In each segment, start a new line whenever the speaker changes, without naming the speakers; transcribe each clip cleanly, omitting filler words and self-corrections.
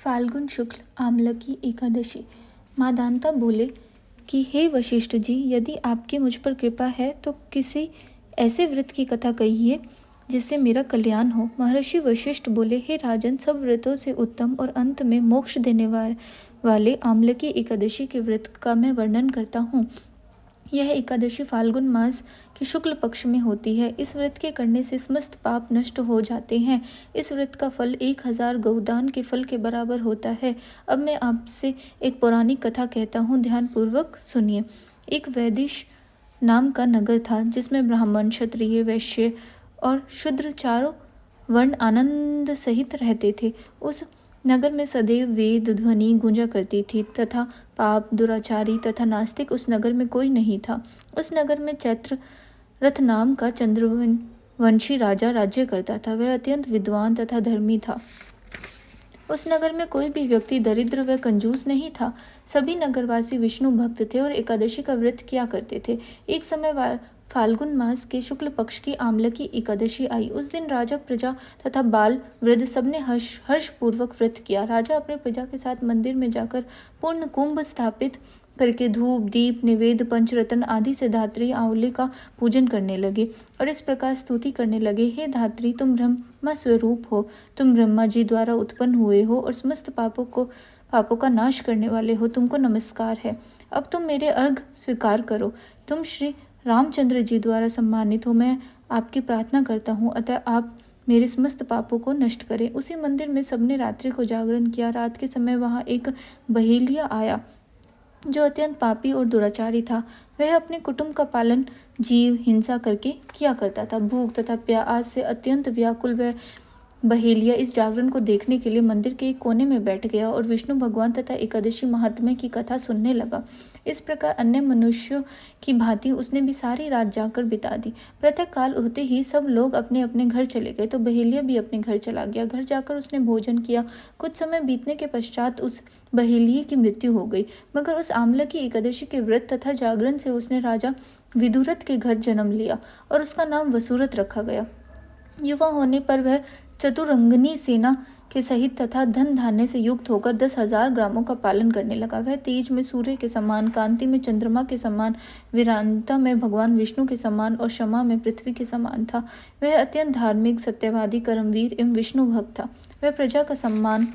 फाल्गुन शुक्ल आमलकी एकादशी। माँ दांता बोले कि हे वशिष्ठ जी, यदि आपकी मुझ पर कृपा है तो किसी ऐसे व्रत की कथा कहिए जिससे मेरा कल्याण हो। महर्षि वशिष्ठ बोले, हे राजन, सब व्रतों से उत्तम और अंत में मोक्ष देने वाले आमलकी एकादशी के व्रत का मैं वर्णन करता हूँ। यह एकादशी फाल्गुन मास के शुक्ल पक्ष में होती है। इस व्रत के करने से समस्त पाप नष्ट हो जाते हैं। इस व्रत का फल 1000 गौदान के फल के बराबर होता है। अब मैं आपसे एक पौराणिक कथा कहता हूँ, ध्यानपूर्वक सुनिए। एक वैदिश नाम का नगर था जिसमें ब्राह्मण, क्षत्रिय, वैश्य और शूद्र चारों वर्ण आनंद सहित रहते थे। उस नगर में सदैव वेद ध्वनि गूंजा करती थी तथा पाप, दुराचारी तथा नास्तिक उस नगर में कोई नहीं था। उस नगर में चैत्र रथ नाम का चंद्रवंशी राजा राज्य करता था। वह अत्यंत विद्वान तथा धर्मी था। उस नगर में कोई भी व्यक्ति दरिद्र व कंजूस नहीं था। सभी नगरवासी विष्णु भक्त थे और एकादशी का व्रत किया करते थे। एक समय फाल्गुन मास के शुक्ल पक्ष की आमलकी एकादशी आई। उस दिन राजा, प्रजा तथा बाल वृद्ध सबने हर्षपूर्वक व्रत किया। राजा अपने प्रजा के साथ मंदिर में जाकर पूर्ण कुंभ स्थापित करके धूप, दीप, निवेद, पंचरत्न आदि से धात्री आंवले का पूजन करने लगे और इस प्रकार स्तुति करने लगे, हे धात्री, तुम ब्रह्मा स्वरूप हो, तुम ब्रह्मा जी द्वारा उत्पन्न हुए हो और समस्त पापों का नाश करने वाले हो। तुमको नमस्कार है। अब तुम मेरे अर्घ स्वीकार करो। तुम श्री रामचंद्र जी द्वारा सम्मानित हो। मैं आपकी प्रार्थना करता हूँ, अतः आप मेरे समस्त पापों को नष्ट करें। उसी मंदिर में सबने रात्रि को जागरण किया। रात के समय वहाँ एक बहेलिया आया जो अत्यंत पापी और दुराचारी था। वह अपने कुटुंब का पालन जीव हिंसा करके किया करता था। भूख तथा प्यास से अत्यंत व्याकुल वह बहेलिया इस जागरण को देखने के लिए मंदिर के एक कोने में बैठ गया और विष्णु भगवान तथा एकादशी महात्म्य की कथा सुनने लगा। इस प्रकार अन्य मनुष्यों की भांति उसने भी सारी रात जाकर बिता दी। प्रातः काल होते ही सब लोग अपने अपने घर चले गए तो बहेलिया भी अपने घर चला गया। घर जाकर उसने भोजन किया। कुछ समय बीतने के पश्चात उस बहेलिये की मृत्यु हो गई। मगर उस आमलकी एकादशी के व्रत तथा जागरण से उसने राजा विदुरथ के घर जन्म लिया और उसका नाम वसुरथ रखा गया। युवा होने पर वह चतुरंगनी सेना के सहित तथा धन धान्य से युक्त होकर 10,000 ग्रामों का पालन करने लगा। वह तेज में सूर्य के समान, कांति में चंद्रमा के समान, वीरांता में भगवान विष्णु के समान और क्षमा में पृथ्वी के समान था। वह अत्यंत धार्मिक, सत्यवादी, कर्मवीर एवं विष्णु भक्त था। वह प्रजा का सम्मान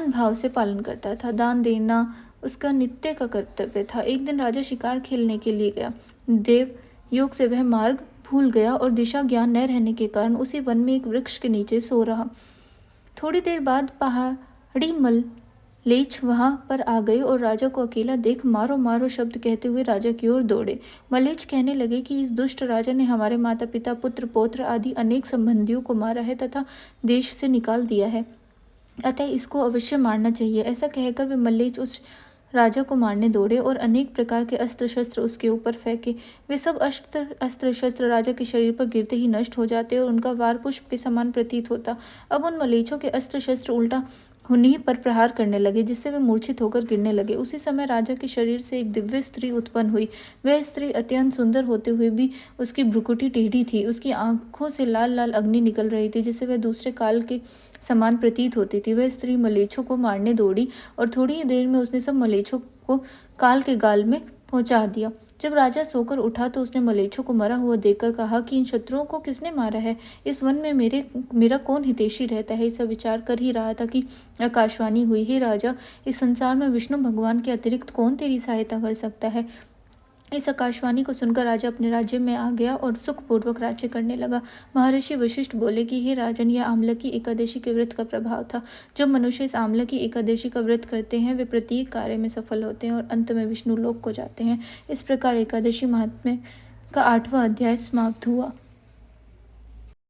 भाव से पालन करता था। दान देना उसका नित्य का कर्तव्य था। एक दिन राजा शिकार खेलने के लिए गया। देव योग से वह मार्ग भूल गया और दिशा ज्ञान न रहने के कारण उसी वन में एक वृक्ष के नीचे सो रहा। थोड़ी देर बाद पहाड़ी मलेच्छ वहां पर आ गए और राजा को अकेला देख मारो मारो शब्द कहते हुए राजा की ओर दौड़े। मलेच्छ कहने लगे कि इस दुष्ट राजा ने हमारे माता पिता, पुत्र पौत्र आदि अनेक संबंधियों को मारा है तथा देश से निकाल दिया है, अतः इसको अवश्य मारना चाहिए। ऐसा कहकर वे मल्लेच्छ उस राजा को मारने दौड़े और अनेक प्रकार के अस्त्र शस्त्र उसके ऊपर फेंके। वे सब अस्त्र शस्त्र राजा के शरीर पर गिरते ही नष्ट हो जाते और उनका वार पुष्प के समान प्रतीत होता। अब उन मलेच्छों के अस्त्र शस्त्र उल्टा उन्हीं पर प्रहार करने लगे, जिससे वे मूर्छित होकर गिरने लगे। उसी समय राजा के शरीर से एक दिव्य स्त्री उत्पन्न हुई। वह स्त्री अत्यंत सुंदर होते हुए भी उसकी भ्रुकुटी टेढ़ी थी। उसकी आंखों से लाल लाल अग्नि निकल रही थी, जिससे वह दूसरे काल के समान प्रतीत होती थी। वह स्त्री मलेच्छों को मारने दौड़ी और थोड़ी ही देर में उसने सब मलेच्छों को काल के गाल में पहुंचा दिया। जब राजा सोकर उठा तो उसने मलेच्छों को मरा हुआ देखकर कहा कि इन शत्रुओं को किसने मारा है? इस वन में मेरा कौन हितैषी रहता है? ऐसा विचार कर ही रहा था कि आकाशवाणी हुई, हे राजा, इस संसार में विष्णु भगवान के अतिरिक्त कौन तेरी सहायता कर सकता है? इस आकाशवाणी को सुनकर राजा अपने राज्य में आ गया और सुखपूर्वक राज्य करने लगा। महर्षि वशिष्ठ बोले कि हे राजन, यह आमलकी एकादशी के व्रत का प्रभाव था। जो मनुष्य इस आमलकी एकादशी का व्रत करते हैं वे प्रत्येक कार्य में सफल होते हैं और अंत में विष्णु लोक को जाते हैं। इस प्रकार एकादशी महात्म्य का 8वां अध्याय समाप्त हुआ।